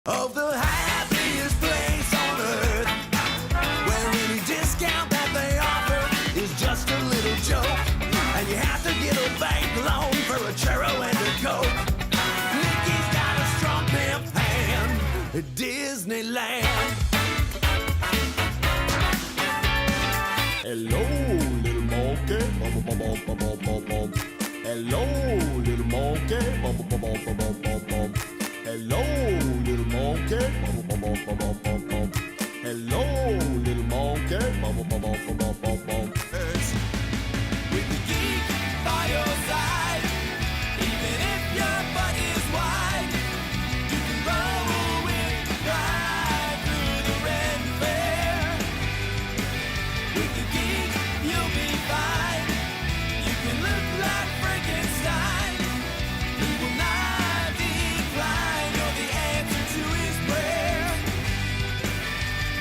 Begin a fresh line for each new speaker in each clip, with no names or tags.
Of the happiest place on earth, where any discount that they offer is just a little joke, and you have to get a bank loan for a churro and a coke. Mickey's got a strong pimp hand at Disneyland.
Hello, little monkey. Hello, little monkey. Hello, little monkey. Hello, little monkey.
With the geek by your side, even if your butt is wide, you can roll with the ride through the red fair. With the geek, you'll be fine. You can look like Frankenstein. He will not decline. You're the answer to his prayer.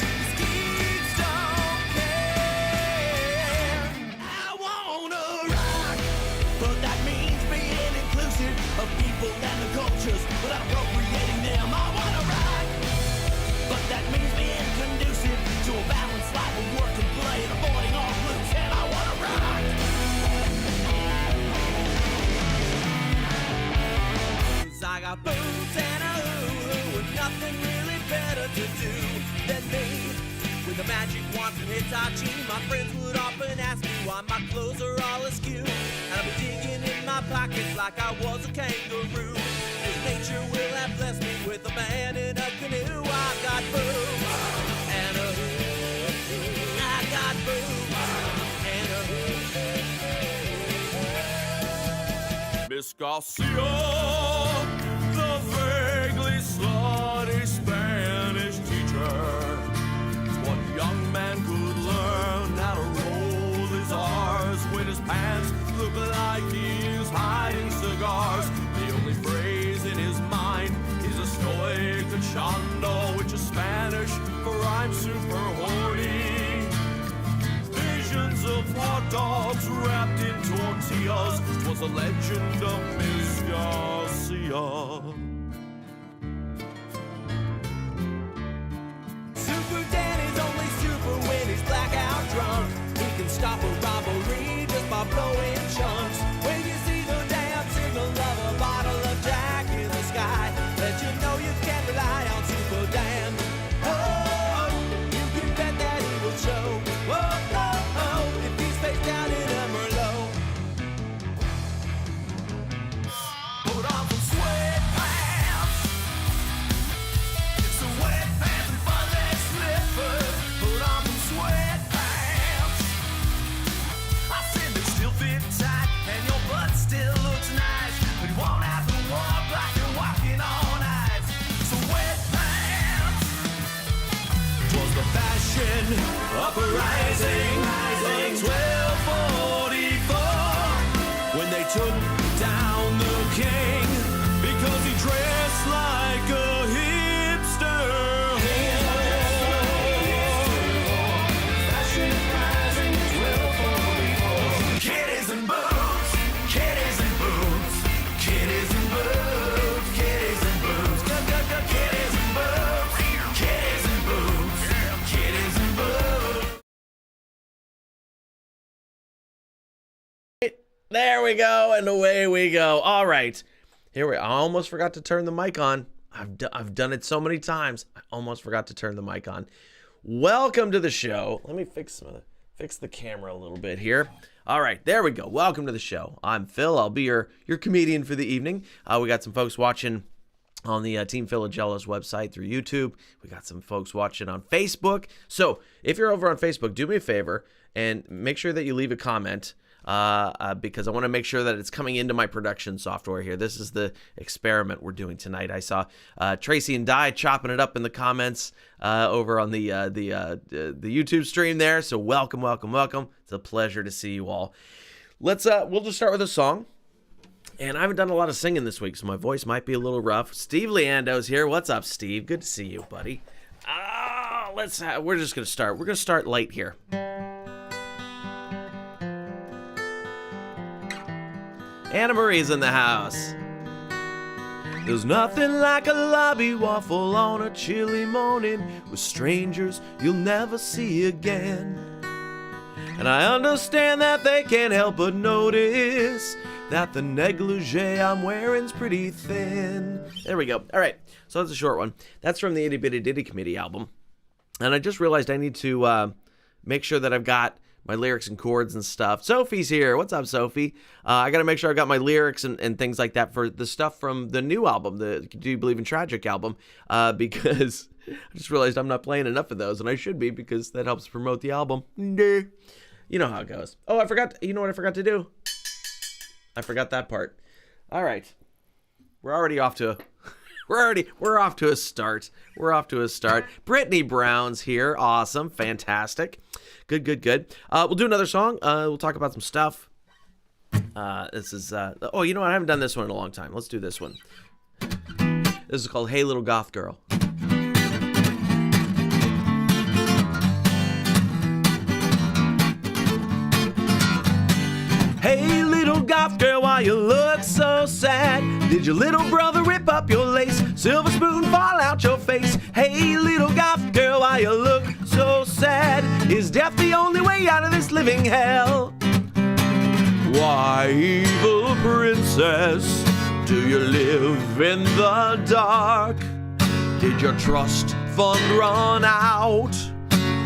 His geeks don't care. I wanna rock, but that means being inclusive of people and the cultures without appropriating them. I wanna rock, but that means being conducive to a balanced life of work and play and avoiding all blues. And I wanna rock. 'Cause I got boots and a hoo-hoo and nothing really better to do than me. With a magic wand from Hitachi, my friends would often ask me why my clothes are all askew. And I'd be digging in my pockets like I was a kangaroo. 'Cause nature will have blessed me with a man in a canoe. I've got boobs and a hoo-hoo. I got boobs and a hoo-hoo.
Miss Garcia, the vaguely slutty Spanish teacher. One young man could learn how to roll his R's when his pants look like he's hiding cigars. The only phrase in his mind is estoy cachando, which is Spanish for I'm super horny. Visions of hot dogs wrapped in tortillas was a legend of Miss Garcia.
Super Danny's only super when he's blackout drunk. He can stop a robbery just by blowing chunks. When you see the damn signal of a bottle of Jack in the sky, let you know you can rely on Super Dan. Oh, you can bet that he will show. Oh, oh, oh, if he's face down in a Merlot. Put on some sweatpants. It's a wet pants and fuzzy slippers. Put on some sweatpants. I said they still fit tight and your butt still looks nice, but you won't have to walk like you're walking on ice. So sweatpants. 'Twas the fashion uprising of 1244 when they took down the king because he dressed like a hipster. Fashion uprising 1244. Kitties and boobs, kitties and boobs, kitties and boobs, kitties and boobs, kitties and boobs, kitties and boobs, kitties and boobs.
There we go, and away we go. All right, I almost forgot to turn the mic on. I've done it so many times. I almost forgot to turn the mic on. Welcome to the show. Let me fix the camera a little bit here. All right, there we go. Welcome to the show. I'm Phil. I'll be your comedian for the evening. We got some folks watching on the Team Philagella's website through YouTube. We got some folks watching on Facebook. So if you're over on Facebook, do me a favor and make sure that you leave a comment. Because I want to make sure that it's coming into my production software here. This is the experiment we're doing tonight. I saw Tracy and Di chopping it up in the comments over on the YouTube stream there. So welcome. It's a pleasure to see you all. We'll just start with a song. And I haven't done a lot of singing this week, so my voice might be a little rough. Steve Leando's here. What's up, Steve? Good to see you, buddy. We're just gonna start. We're gonna start light here. Anna Marie's in the house. There's nothing like a lobby waffle on a chilly morning with strangers you'll never see again. And I understand that they can't help but notice that the negligee I'm wearing's pretty thin. There we go. All right, so that's a short one. That's from the Itty Bitty Ditty Committee album. And I just realized I need to make sure that I've got my lyrics and chords and stuff. Sophie's here. What's up, Sophie? I got to make sure I got my lyrics and things like that for the stuff from the new album, the Do You Believe in Tragic album, because I just realized I'm not playing enough of those, and I should be, because that helps promote the album. You know how it goes. Oh, I forgot. You know what I forgot to do? I forgot that part. All right. We're already off to we're off to a start. We're off to a start. Brittany Brown's here. Awesome. Fantastic. Good. We'll do another song. We'll talk about some stuff. This is, oh, you know what? I haven't done this one in a long time. Let's do this one. This is called Hey Little Goth Girl. Hey little goth girl, why you look so sad? Did your little brother rip up your lace? Silver spoon fall out your face? Hey little goth girl, why you look so sad? Is death the only way out of this living hell? Why, evil princess, do you live in the dark? Did your trust fund run out?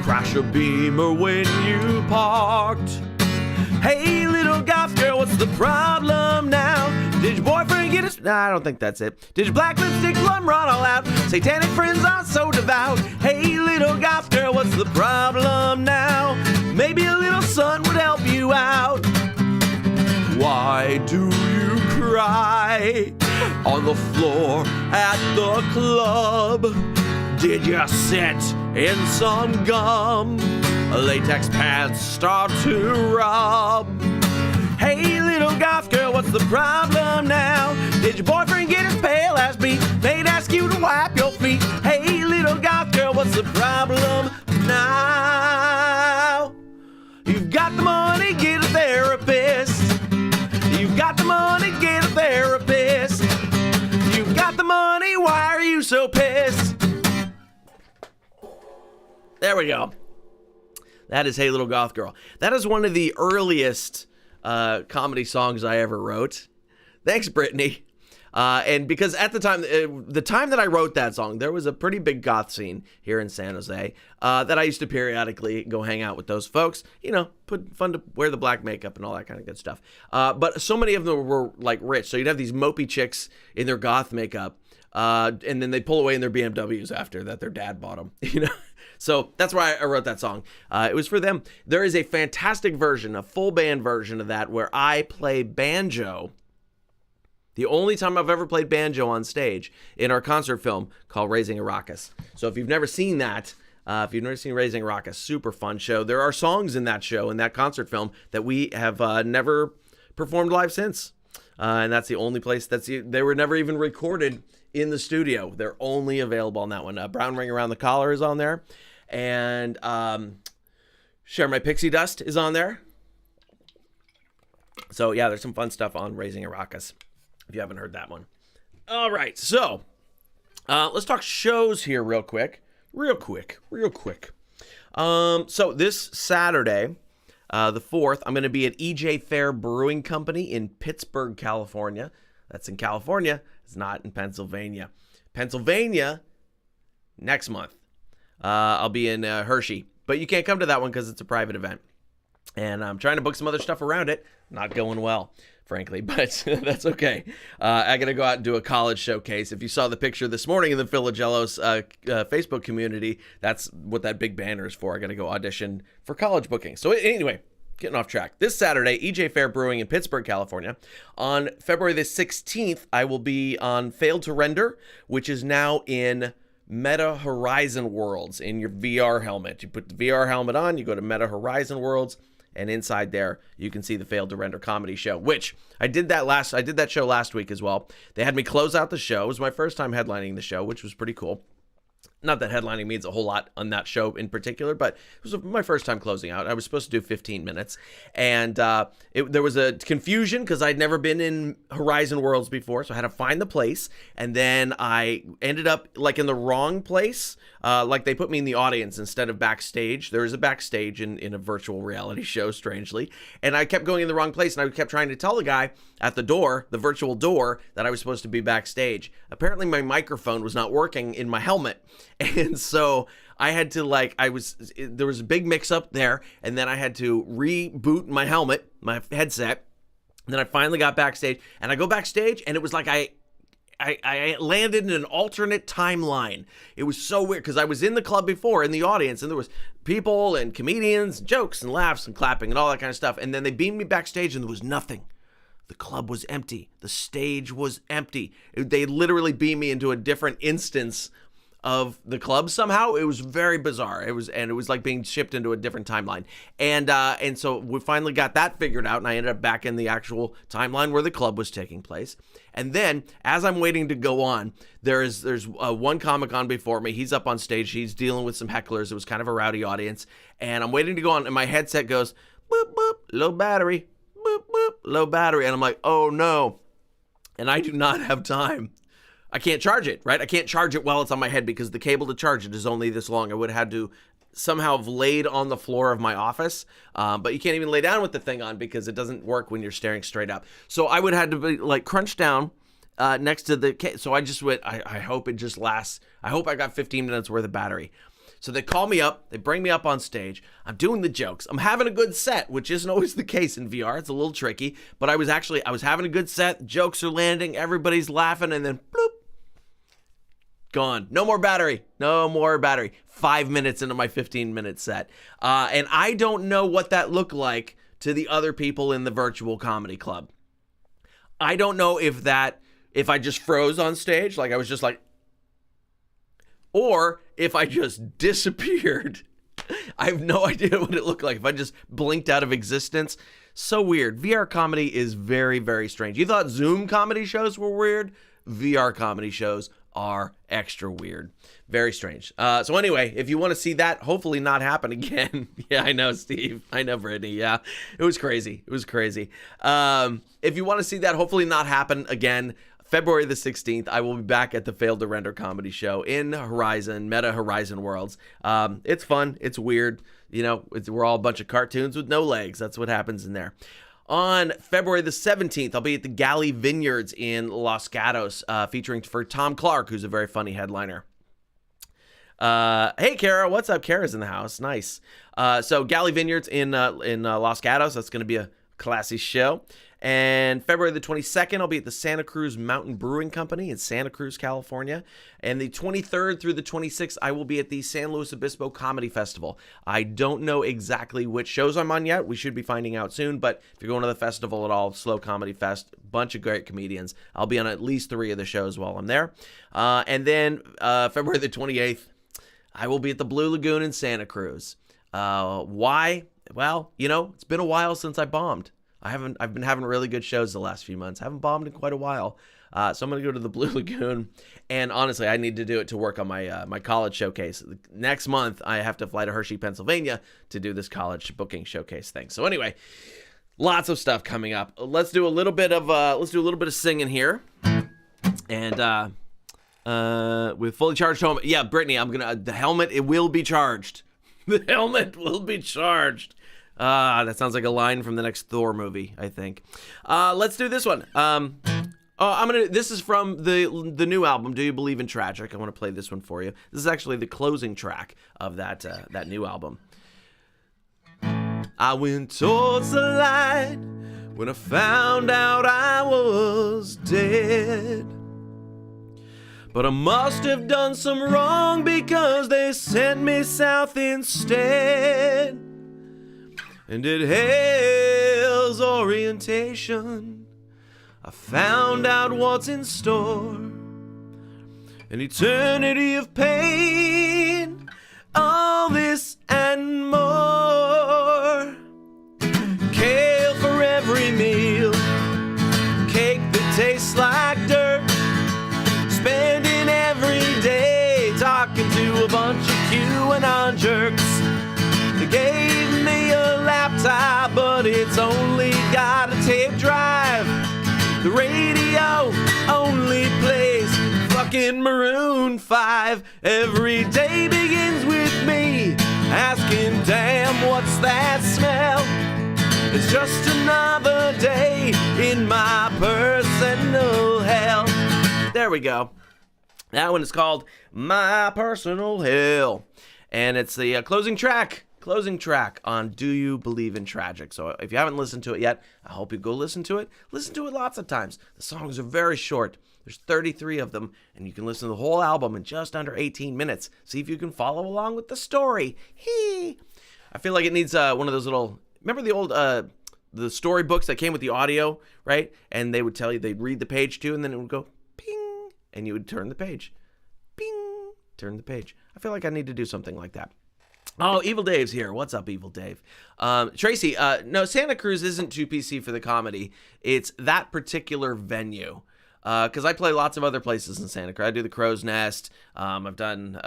Crash a Beamer when you parked? Hey little goth girl, what's the problem now? Did your boyfriend get his... Nah, I don't think that's it. Did your black lipstick plum run all out? Satanic friends aren't so devout. Hey little goth girl, what's the problem now? Maybe a little sun would help you out. Why do you cry on the floor at the club? Did you sit in some gum? Latex pants start to rub. Hey little goth girl, what's the problem now? Did your boyfriend get his pale ass beat? They'd ask you to wipe your feet. Hey little goth girl, what's the problem now? You've got the money, get a therapist. You've got the money, get a therapist. You've got the money, why are you so pissed? There we go. That is Hey Little Goth Girl. That is one of the earliest comedy songs I ever wrote. Thanks, Brittany. And because at the time that I wrote that song, there was a pretty big goth scene here in San Jose that I used to periodically go hang out with those folks. You know, fun to wear the black makeup and all that kind of good stuff. But so many of them were like rich. So you'd have these mopey chicks in their goth makeup. And then they pull away in their BMWs after that their dad bought them, you know. So that's why I wrote that song. It was for them. There is a fantastic version, a full band version of that, where I play banjo. The only time I've ever played banjo on stage in our concert film called Raising a Raucous. So if you've never seen that, if you've never seen Raising a Raucous, super fun show. There are songs in that show, in that concert film, that we have never performed live since. And that's the only place they were never even recorded in the studio. They're only available on that one. Brown Ring Around the Collar is on there. And Share My Pixie Dust is on there. So yeah, there's some fun stuff on Raising a Raucous, if you haven't heard that one. All right, so let's talk shows here real quick. So this Saturday, the 4th, I'm going to be at EJ Fair Brewing Company in Pittsburgh, California. That's in California. It's not in Pennsylvania. Pennsylvania, next month. I'll be in Hershey. But you can't come to that one because it's a private event. And I'm trying to book some other stuff around it. Not going well, frankly, but that's okay. I got to go out and do a college showcase. If you saw the picture this morning in the Philagelos Facebook community, that's what that big banner is for. I got to go audition for college booking. So anyway, getting off track. This Saturday, EJ Fair Brewing in Pittsburgh, California. On February the 16th, I will be on Failed to Render, which is now in Meta Horizon Worlds in your VR helmet. You put the VR helmet on, you go to Meta Horizon Worlds, and inside there, you can see the Failed to Render comedy show, which I did that show last week as well. They had me close out the show. It was my first time headlining the show, which was pretty cool. Not that headlining means a whole lot on that show in particular, but it was my first time closing out. I was supposed to do 15 minutes, and there was a confusion because I'd never been in Horizon Worlds before, so I had to find the place, and then I ended up like in the wrong place. Like they put me in the audience instead of backstage. There is a backstage in a virtual reality show, strangely, and I kept going in the wrong place, and I kept trying to tell the guy at the door, the virtual door, that I was supposed to be backstage. Apparently my microphone was not working in my helmet, and so I had to there was a big mix up there, and then I had to reboot my helmet, my headset. And then I finally got backstage, and I go backstage, and it was like I landed in an alternate timeline. It was so weird because I was in the club before in the audience, and there was people and comedians, jokes and laughs and clapping and all that kind of stuff. And then they beamed me backstage, and there was nothing. The club was empty. The stage was empty. They literally beamed me into a different instance of the club somehow. It was very bizarre. It was like being shipped into a different timeline. And so we finally got that figured out, and I ended up back in the actual timeline where the club was taking place. And then as I'm waiting to go on, there's one comic on before me. He's up on stage. He's dealing with some hecklers. It was kind of a rowdy audience, and I'm waiting to go on, and my headset goes boop boop, low battery, boop boop, low battery, and I'm like, oh no. And I do not have time. I can't charge it, right? I can't charge it while it's on my head because the cable to charge it is only this long. I would have had to somehow have laid on the floor of my office, but you can't even lay down with the thing on because it doesn't work when you're staring straight up. So I would have to be like crunched down next to the so I just went, I hope it just lasts. I hope I got 15 minutes worth of battery. So they call me up, they bring me up on stage, I'm doing the jokes, I'm having a good set, which isn't always the case in VR, it's a little tricky, but I was having a good set, jokes are landing, everybody's laughing, and then bloop, gone. No more battery. 5 minutes into my 15-minute set. And I don't know what that looked like to the other people in the virtual comedy club. I don't know if I just froze on stage, like I was just like, or if I just disappeared. I have no idea what it looked like. If I just blinked out of existence. So weird. VR comedy is very, very strange. You thought Zoom comedy shows were weird? VR comedy shows are extra weird. Very strange. So anyway, if you want to see that hopefully not happen again. Yeah, I know, Steve. I know, Brittany. Yeah, it was crazy. If you want to see that hopefully not happen again, February the 16th, I will be back at the Failed to Render comedy show in Meta Horizon Worlds. It's fun. It's weird. You know, we're all a bunch of cartoons with no legs. That's what happens in there. On February the 17th, I'll be at the Galley Vineyards in Los Gatos, featuring for Tom Clark, who's a very funny headliner. Hey, Kara, what's up? Kara's in the house. Nice. So Galley Vineyards in Los Gatos. That's going to be a classy show. And February the 22nd, I'll be at the Santa Cruz Mountain Brewing Company in Santa Cruz, California. And the 23rd through the 26th, I will be at the San Luis Obispo Comedy Festival. I don't know exactly which shows I'm on yet. We should be finding out soon. But if you're going to the festival at all, Slow Comedy Fest, bunch of great comedians. I'll be on at least 3 of the shows while I'm there. And then February the 28th, I will be at the Blue Lagoon in Santa Cruz. Why? Well, you know, it's been a while since I bombed. I've been having really good shows the last few months. I haven't bombed in quite a while. So I'm going to go to the Blue Lagoon. And honestly, I need to do it to work on my my college showcase. Next month, I have to fly to Hershey, Pennsylvania to do this college booking showcase thing. So anyway, lots of stuff coming up. Let's do a little bit of singing here. And with fully charged helmet. Yeah, Brittany, the helmet, it will be charged. The helmet will be charged. That sounds like a line from the next Thor movie, I think. Let's do this one. This is from the new album, Do You Believe in Tragic? I want to play this one for you. This is actually the closing track of that new album. I went towards the light when I found out I was dead. But I must have done some wrong because they sent me south instead. And at hell's orientation, I found out what's in store. An eternity of pain, all this and more. Kale for every meal, cake that tastes like dirt. Spending every day talking to talking Maroon 5. Every day begins with me asking, damn, what's that smell? It's just another day in my personal hell. There we go. That one is called My Personal Hell. And it's the closing track on Do You Believe in Tragic? So if you haven't listened to it yet, I hope you go listen to it. Listen to it lots of times. The songs are very short. There's 33 of them, and you can listen to the whole album in just under 18 minutes. See if you can follow along with the story. I feel like it needs one of those little, remember the old the storybooks that came with the audio, right? And they would tell you, they'd read the page too, and then it would go ping, and you would turn the page. Ping, turn the page. I feel like I need to do something like that. Oh, Evil Dave's here. What's up, Evil Dave? Tracy, no, Santa Cruz isn't too PC for the comedy. It's that particular venue. Because I play lots of other places in Santa Cruz. I do the Crow's Nest. I've done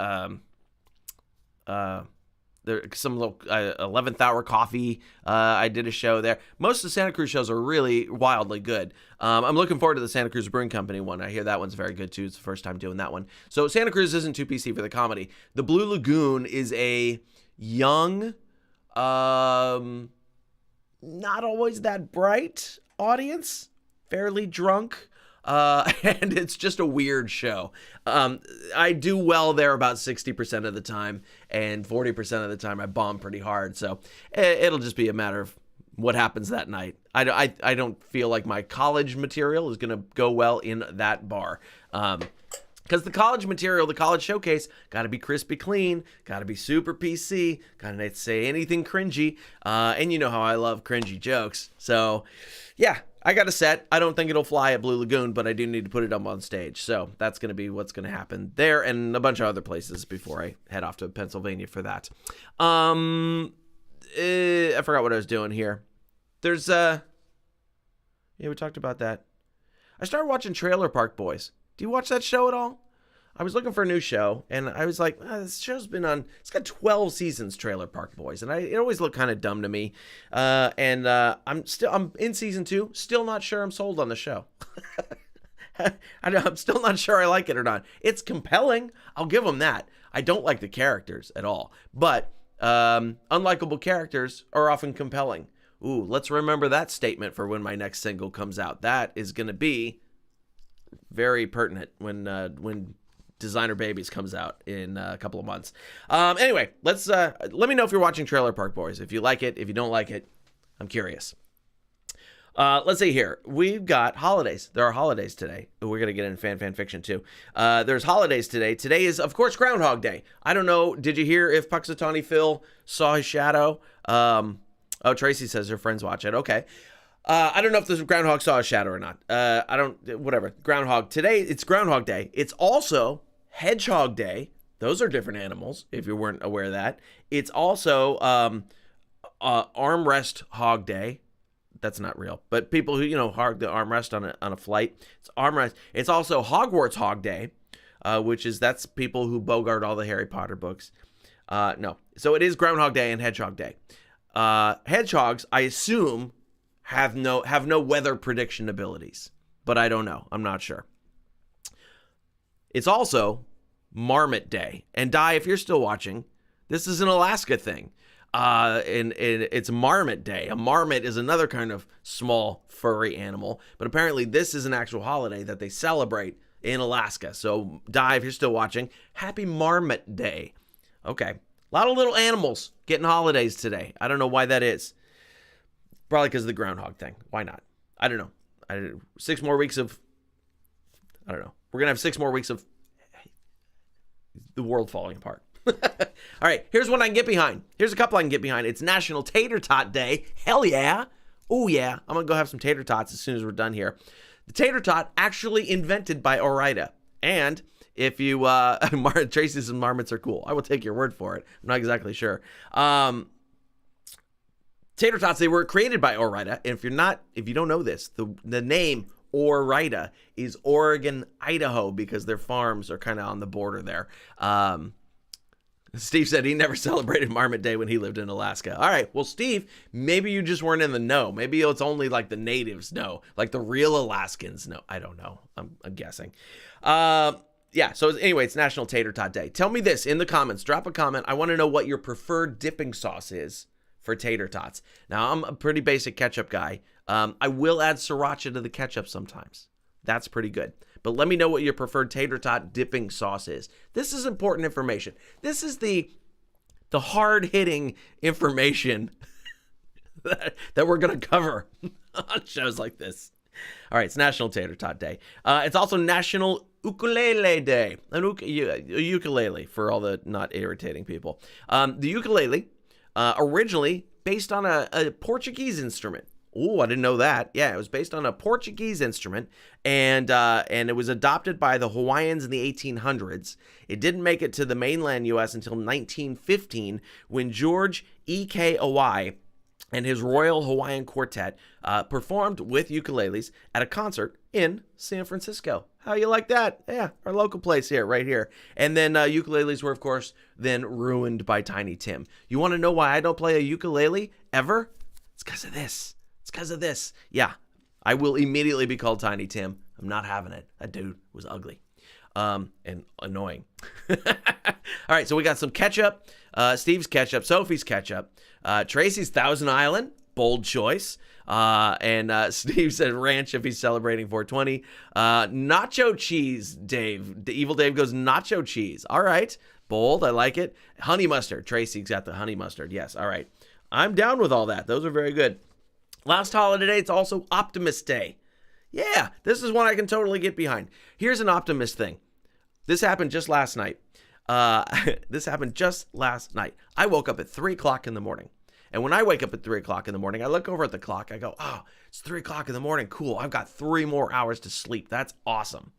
there some little 11th Hour Coffee. I did a show there. Most of the Santa Cruz shows are really wildly good. I'm looking forward to the Santa Cruz Brewing Company one. I hear that one's very good too. It's the first time doing that one. So Santa Cruz isn't too PC for the comedy. The Blue Lagoon is a young, not always that bright audience, fairly drunk. And it's just a weird show. I do well there about 60% of the time, and 40% of the time I bomb pretty hard. So it'll just be a matter of what happens that night. I don't feel like my college material is going to go well in that bar. Because the college material, the college showcase, got to be crispy clean, got to be super PC, got to not say anything cringy, and you know how I love cringy jokes. So, yeah, I got a set. I don't think it'll fly at Blue Lagoon, but I do need to put it up on stage. So that's going to be what's going to happen there and a bunch of other places before I head off to Pennsylvania for that. I forgot what I was doing here. There's, yeah, we talked about that. I started watching Trailer Park Boys. Do you watch that show at all? I was looking for a new show, and I was like, this show's been on, it's got 12 seasons, Trailer Park Boys, and it always looked kind of dumb to me. I'm in season 2, still not sure I'm sold on the show. I'm still not sure I like it or not. It's compelling. I'll give them that. I don't like the characters at all, but unlikable characters are often compelling. Ooh, let's remember that statement for when my next single comes out. That is going to be very pertinent when Designer Babies comes out in a couple of months. Anyway, let me know if you're watching Trailer Park Boys. If you like it, if you don't like it, I'm curious. Let's see here. We've got holidays. There are holidays today. We're going to get into fan fiction too. There's holidays today. Today is, of course, Groundhog Day. I don't know. Did you hear if Puxatawny Phil saw his shadow? Oh, Tracy says her friends watch it. Okay. I don't know if this groundhog saw a shadow or not. Whatever. Groundhog. Today, it's Groundhog Day. It's also Hedgehog Day. Those are different animals, if you weren't aware of that. It's also Armrest Hog Day. That's not real. But people who, hog the armrest on a flight. It's armrest. It's also Hogwarts Hog Day, that's people who bogart all the Harry Potter books. No. So it is Groundhog Day and Hedgehog Day. Hedgehogs, I assume, have no weather prediction abilities, but I don't know. I'm not sure. It's also Marmot Day. And Di, if you're still watching, this is an Alaska thing. And it's Marmot Day. A marmot is another kind of small furry animal, but apparently this is an actual holiday that they celebrate in Alaska. So Di, if you're still watching, happy Marmot Day. Okay. A lot of little animals getting holidays today. I don't know why that is. Probably because of the groundhog thing. Why not? I don't know. 6 more weeks of, I don't know. We're going to have 6 more weeks of the world falling apart. All right, here's one I can get behind. Here's a couple I can get behind. It's National Tater Tot Day. Hell yeah. Oh yeah. I'm going to go have some tater tots as soon as we're done here. The tater tot actually invented by Ore-Ida. And if you, Tracy's and marmots are cool. I will take your word for it. I'm not exactly sure. Tater tots, they were created by Ore-Ida. And if you don't know this, the name Ore-Ida is Oregon, Idaho, because their farms are kind of on the border there. Steve said he never celebrated Marmot Day when he lived in Alaska. All right, well, Steve, maybe you just weren't in the know. Maybe it's only like the natives know, like the real Alaskans know. I don't know. I'm guessing. yeah, so anyway, it's National Tater Tot Day. Tell me this in the comments. Drop a comment. I want to know what your preferred dipping sauce is for tater tots. Now, I'm a pretty basic ketchup guy. I will add sriracha to the ketchup sometimes. That's pretty good. But let me know what your preferred tater tot dipping sauce is. This is important information. This is the hard-hitting information that we're going to cover on shows like this. All right, it's National Tater Tot Day. It's also National Ukulele Day. A ukulele for all the not irritating people. The ukulele, originally based on a Portuguese instrument. Oh, I didn't know that. Yeah, it was based on a Portuguese instrument, and it was adopted by the Hawaiians in the 1800s. It didn't make it to the mainland U.S. until 1915 when George E.K. Awai and his Royal Hawaiian Quartet performed with ukuleles at a concert in San Francisco. How you like that? Yeah, our local place here, right here. And then ukuleles were, of course, then ruined by Tiny Tim. You want to know why I don't play a ukulele ever? It's because of this. It's because of this. Yeah, I will immediately be called Tiny Tim. I'm not having it. That dude was ugly and annoying. All right, so we got some ketchup. Steve's ketchup, Sophie's ketchup, Tracy's Thousand Island, bold choice. And Steve said ranch if he's celebrating 420. Nacho cheese, Dave. Evil Dave goes nacho cheese. All right, bold. I like it. Honey mustard. Tracy's got the honey mustard. Yes. All right. I'm down with all that. Those are very good. Last holiday day, it's also Optimist Day. Yeah, this is one I can totally get behind. Here's an optimist thing. This happened just last night. I woke up at 3 o'clock in the morning. And when I wake up at 3 o'clock in the morning, I look over at the clock. I go, oh, it's 3 o'clock in the morning. Cool. I've got 3 more hours to sleep. That's awesome.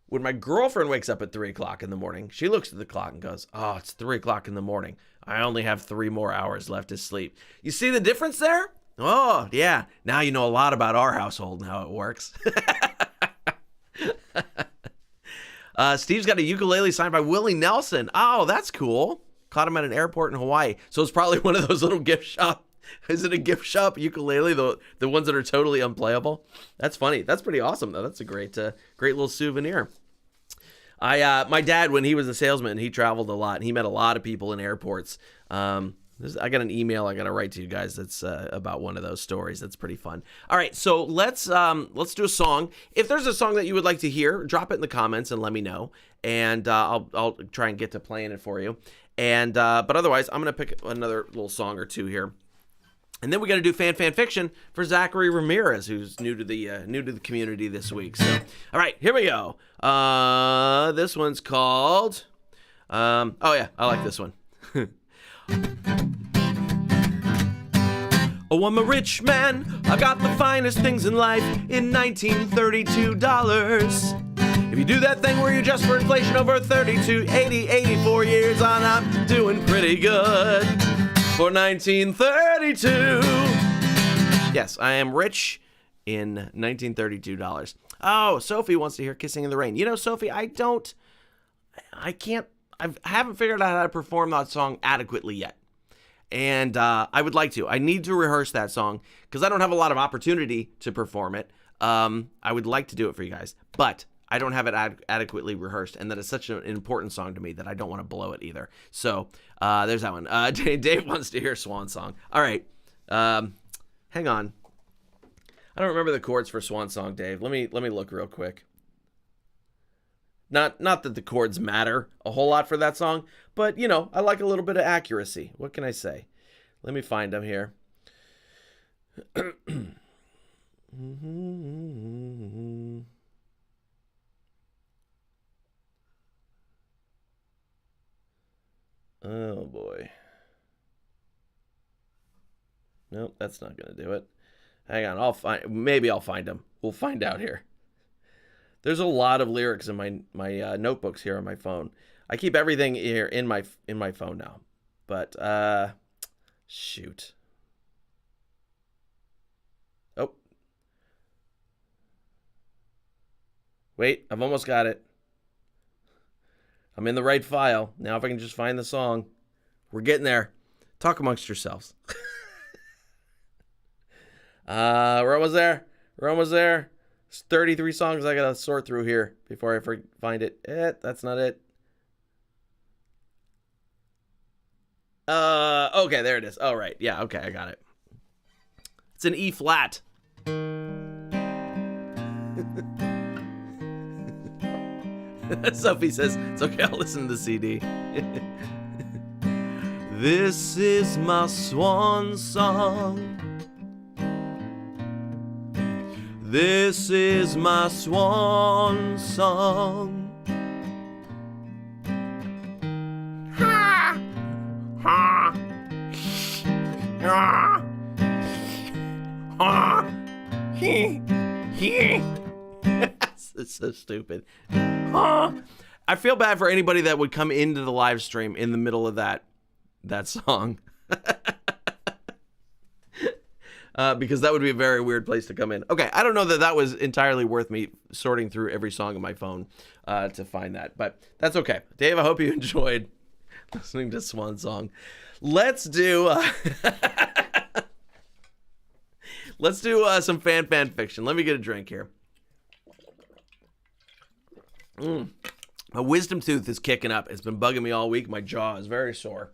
When my girlfriend wakes up at 3 o'clock in the morning, she looks at the clock and goes, oh, it's 3 o'clock in the morning. I only have 3 more hours left to sleep. You see the difference there? Oh, yeah. Now you know a lot about our household and how it works. Steve's got a ukulele signed by Willie Nelson. Oh, that's cool. Caught him at an airport in Hawaii. So it's probably one of those little gift shop. Is it a gift shop ukulele? The ones that are totally unplayable? That's funny. That's pretty awesome, though. That's a great little souvenir. My dad, when he was a salesman, he traveled a lot. And he met a lot of people in airports. I got an email I got to write to you guys that's about one of those stories. That's pretty fun. All right, so let's do a song. If there's a song that you would like to hear, drop it in the comments and let me know, and I'll try and get to playing it for you. And but otherwise, I'm gonna pick another little song or two here, and then we got to do fan fiction for Zachary Ramirez, who's new to the community this week. So, all right, here we go. This one's called. Oh yeah, I like this one. Oh, I'm a rich man, I got the finest things in life in 1932 dollars. If you do that thing where you adjust for inflation over 32, 80, 84 years on, I'm doing pretty good for 1932. Yes, I am rich in 1932 dollars. Oh, Sophie wants to hear Kissing in the Rain. You know, Sophie, I haven't figured out how to perform that song adequately yet. And I would like to. I need to rehearse that song because I don't have a lot of opportunity to perform it. I would like to do it for you guys, but I don't have it adequately rehearsed, and that is such an important song to me that I don't want to blow it either. So there's that one. Dave wants to hear Swan Song. All right. Hang on. I don't remember the chords for Swan Song, Dave. Let me look real quick. Not that the chords matter a whole lot for that song, but, you know, I like a little bit of accuracy. What can I say? Let me find them here. Oh, boy. Nope, that's not going to do it. Hang on, maybe I'll find them. We'll find out here. There's a lot of lyrics in my notebooks here on my phone. I keep everything here in my phone now. But shoot. Oh. Wait, I've almost got it. I'm in the right file. Now if I can just find the song. We're getting there. Talk amongst yourselves. We're almost there. There's 33 songs I gotta sort through here before I find it. That's not it. Okay, there it is. Oh, right. Yeah, okay, I got it. It's an E flat. Sophie says, it's okay, I'll listen to the CD. This is my swan song. This is my swan song. Ha! Ha! Ha! Ha! He! It's so stupid. I feel bad for anybody that would come into the live stream in the middle of that song. Because that would be a very weird place to come in. Okay, I don't know that was entirely worth me sorting through every song on my phone to find that, but that's okay. Dave, I hope you enjoyed listening to Swan Song. Let's do some fan fiction. Let me get a drink here. My wisdom tooth is kicking up. It's been bugging me all week. My jaw is very sore.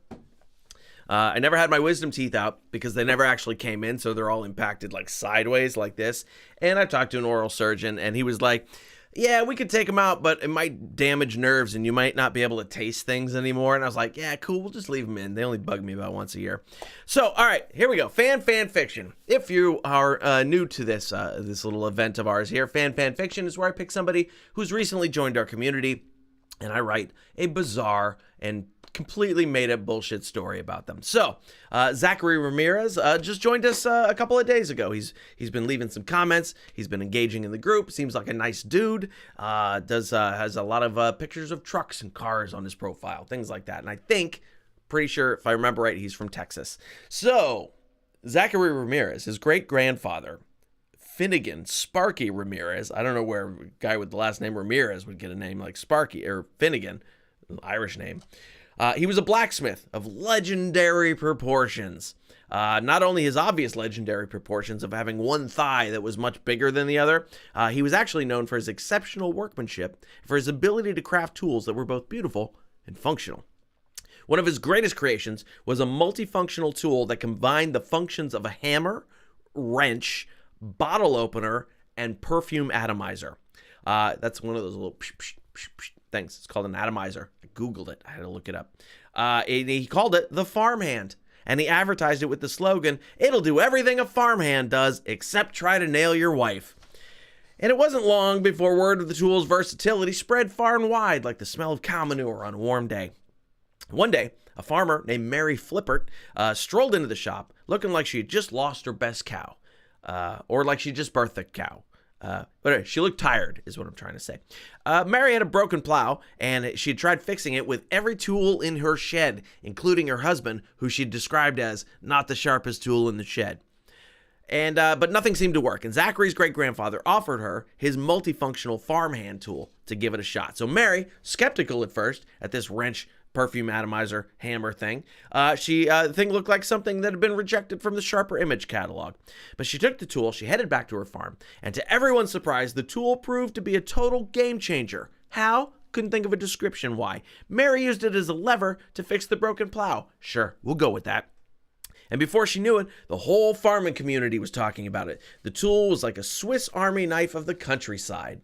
I never had my wisdom teeth out because they never actually came in, so they're all impacted like sideways like this. And I talked to an oral surgeon, and he was like, yeah, we could take them out, but it might damage nerves, and you might not be able to taste things anymore. And I was like, yeah, cool, we'll just leave them in. They only bug me about once a year. So, all right, here we go. Fan fiction. If you are new to this little event of ours here, fan fiction is where I pick somebody who's recently joined our community, and I write a bizarre and completely made up bullshit story about them. So, Zachary Ramirez just joined us a couple of days ago. He's been leaving some comments. He's been engaging in the group. Seems like a nice dude. Has a lot of pictures of trucks and cars on his profile, things like that. And I think, pretty sure, if I remember right, he's from Texas. So, Zachary Ramirez, his great-grandfather, Finnegan Sparky Ramirez. I don't know where a guy with the last name Ramirez would get a name like Sparky or Finnegan, Irish name. He was a blacksmith of legendary proportions. Not only his obvious legendary proportions of having one thigh that was much bigger than the other, he was actually known for his exceptional workmanship, for his ability to craft tools that were both beautiful and functional. One of his greatest creations was a multifunctional tool that combined the functions of a hammer, wrench, bottle opener, and perfume atomizer. That's one of those little things. It's called an atomizer. I Googled it. I had to look it up. He called it the farmhand, and he advertised it with the slogan, "It'll do everything a farmhand does except try to nail your wife." And it wasn't long before word of the tool's versatility spread far and wide like the smell of cow manure on a warm day. One day, a farmer named Mary Flippert strolled into the shop looking like she had just lost her best cow. Or like she just birthed a cow. But she looked tired, is what I'm trying to say. Mary had a broken plow, and she had tried fixing it with every tool in her shed, including her husband, who she described as not the sharpest tool in the shed. And but nothing seemed to work, and Zachary's great-grandfather offered her his multifunctional farmhand tool to give it a shot. So Mary, skeptical at first at this wrench, perfume atomizer, hammer thing. The thing looked like something that had been rejected from the Sharper Image catalog. But she took the tool, she headed back to her farm, and to everyone's surprise, the tool proved to be a total game changer. How? Couldn't think of a description why. Mary used it as a lever to fix the broken plow. Sure, we'll go with that. And before she knew it, the whole farming community was talking about it. The tool was like a Swiss Army knife of the countryside.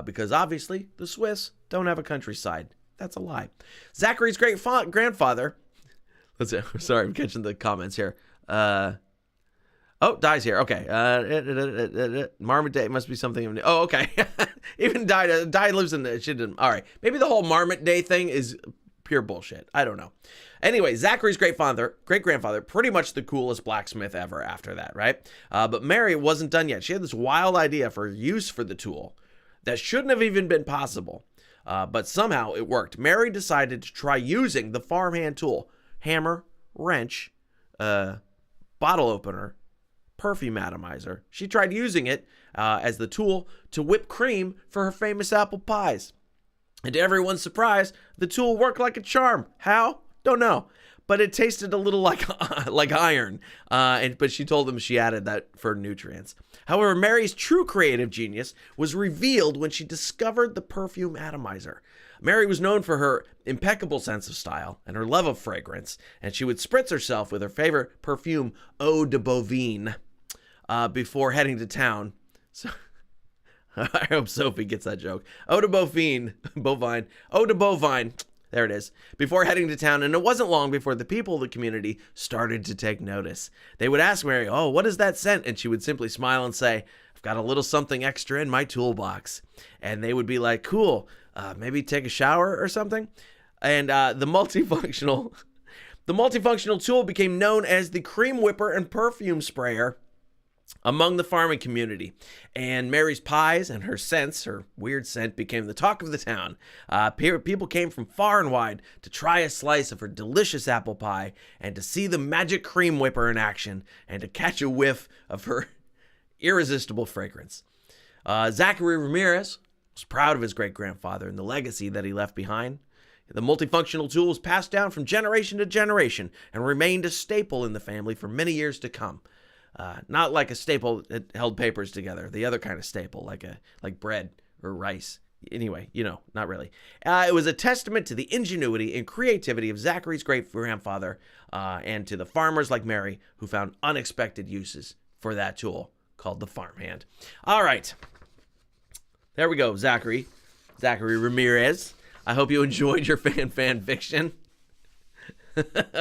Because obviously, the Swiss don't have a countryside. That's a lie. Zachary's great-grandfather... Sorry, I'm catching the comments here. Dies here. Okay. Marmot Day must be something... Oh, okay. Even Die lives in... All right. Maybe the whole Marmot Day thing is pure bullshit. I don't know. Anyway, Zachary's great-grandfather, pretty much the coolest blacksmith ever after that, right? But Mary wasn't done yet. She had this wild idea for use for the tool that shouldn't have even been possible. But somehow it worked. Mary decided to try using the farmhand tool, hammer, wrench, bottle opener, perfume atomizer. She tried using it as the tool to whip cream for her famous apple pies. And to everyone's surprise, the tool worked like a charm. How? Don't know. but it tasted a little like iron. But she told him she added that for nutrients. However, Mary's true creative genius was revealed when she discovered the perfume atomizer. Mary was known for her impeccable sense of style and her love of fragrance, and she would spritz herself with her favorite perfume, Eau de Bovine, before heading to town. So I hope Sophie gets that joke. Eau de Bovine, Eau de Bovine. There it is. Before heading to town, and it wasn't long before the people of the community started to take notice. They would ask Mary, "Oh, what is that scent?" And she would simply smile and say, "I've got a little something extra in my toolbox." And they would be like, "Cool, maybe take a shower or something." And the multifunctional tool became known as the cream whipper and perfume sprayer among the farming community. And Mary's pies and her scents, her weird scent, became the talk of the town. People came from far and wide to try a slice of her delicious apple pie and to see the magic cream whipper in action and to catch a whiff of her irresistible fragrance. Zachary Ramirez was proud of his great-grandfather and the legacy that he left behind. The multifunctional tool was passed down from generation to generation and remained a staple in the family for many years to come. Not like a staple that held papers together, the other kind of staple, like bread or rice. Anyway, not really. It was a testament to the ingenuity and creativity of Zachary's great-grandfather and to the farmers like Mary who found unexpected uses for that tool called the farmhand. All right. There we go, Zachary Ramirez. I hope you enjoyed your fan fiction.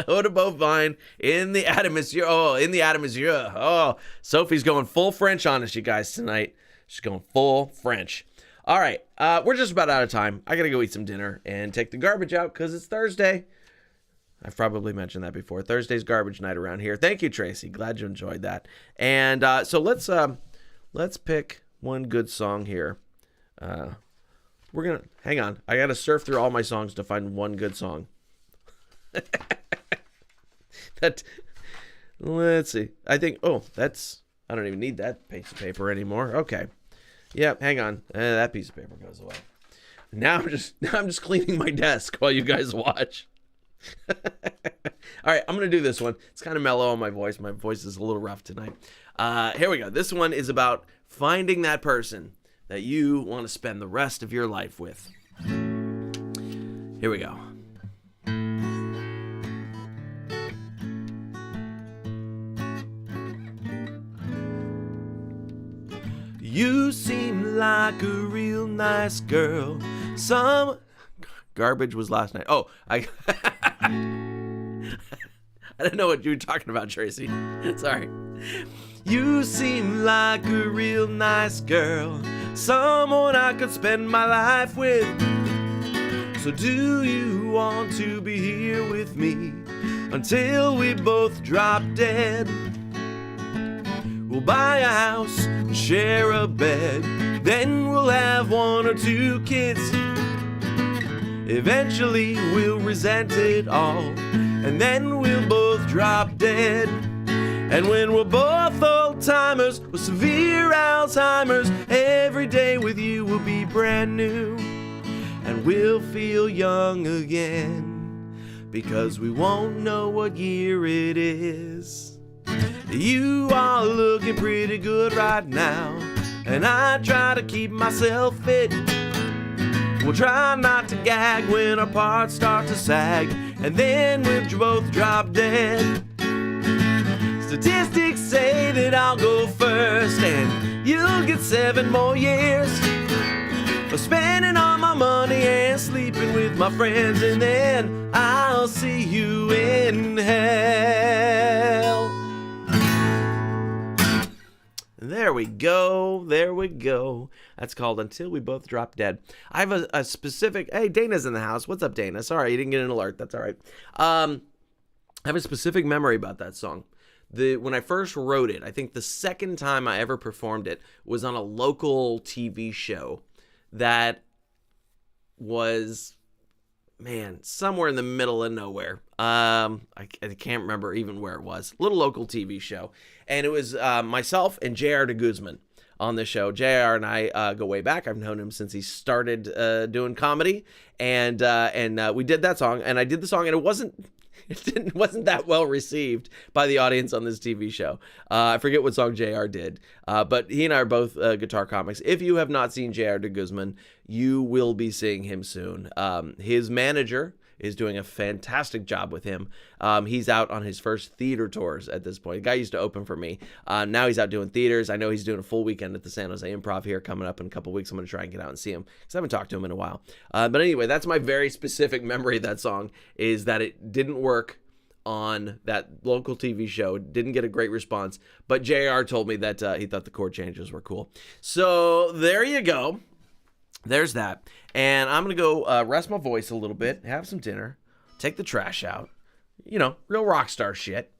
Eau de Bovine in the atmosphere. Oh, Sophie's going full French on us, you guys, tonight. She's going full French. All right, we're just about out of time. I gotta go eat some dinner and take the garbage out because it's Thursday. I've probably mentioned that before. Thursday's garbage night around here. Thank you, Tracy. Glad you enjoyed that. And so let's pick one good song here. We're gonna hang on. I gotta surf through all my songs to find one good song. Let's see. I don't even need that piece of paper anymore. Okay. Yep, hang on. That piece of paper goes away. Now I'm just cleaning my desk while you guys watch. All right, I'm going to do this one. It's kind of mellow on my voice. My voice is a little rough tonight. Here we go. This one is about finding that person that you want to spend the rest of your life with. Here we go. You seem like a real nice girl. Some garbage was last night. Oh, I didn't know what you were talking about, Tracy. Sorry. You seem like a real nice girl, someone I could spend my life with. So do you want to be here with me until we both drop dead? We'll buy a house and share a bed, then we'll have 1 or 2 kids. Eventually we'll resent it all, and then we'll both drop dead. And when we're both old-timers with severe Alzheimer's, every day with you will be brand new, and we'll feel young again, because we won't know what year it is. You are looking pretty good right now, and I try to keep myself fit. We'll try not to gag when our parts start to sag, and then we'll both drop dead. Statistics say that I'll go first, and you'll get 7 more years of spending all my money and sleeping with my friends, and then I'll see you in hell. There we go. That's called Until We Both Drop Dead. I have a specific... Hey, Dana's in the house. What's up, Dana? Sorry, you didn't get an alert. That's all right. I have a specific memory about that song. When I first wrote it, I think the second time I ever performed it was on a local TV show that was... somewhere in the middle of nowhere. I can't remember even where it was. Little local TV show. And it was myself and J.R. de Guzman on the show. J.R. and I go way back. I've known him since he started doing comedy. And we did that song. And I did the song, and wasn't that well received by the audience on this TV show. I forget what song JR did, but he and I are both guitar comics. If you have not seen JR de Guzman, you will be seeing him soon. His manager is doing a fantastic job with him. He's out on his first theater tours at this point. The guy used to open for me. Now he's out doing theaters. I know he's doing a full weekend at the San Jose Improv here coming up in a couple weeks. I'm going to try and get out and see him because I haven't talked to him in a while. But anyway, that's my very specific memory of that song, is that it didn't work on that local TV show. It didn't get a great response, but JR told me that he thought the chord changes were cool. So there you go. There's that. And I'm going to go rest my voice a little bit, have some dinner, take the trash out, real rock star shit.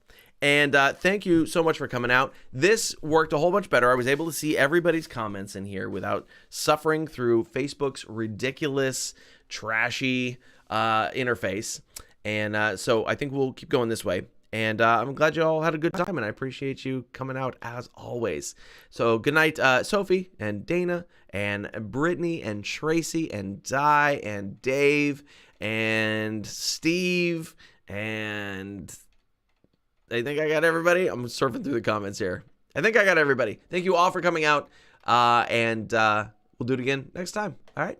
And thank you so much for coming out. This worked a whole bunch better. I was able to see everybody's comments in here without suffering through Facebook's ridiculous, trashy interface. And so I think we'll keep going this way. And I'm glad you all had a good time, and I appreciate you coming out as always. So good night, Sophie and Dana and Brittany and Tracy and Di and Dave and Steve, and I think I got everybody. I'm surfing through the comments here. I think I got everybody. Thank you all for coming out, and we'll do it again next time. All right?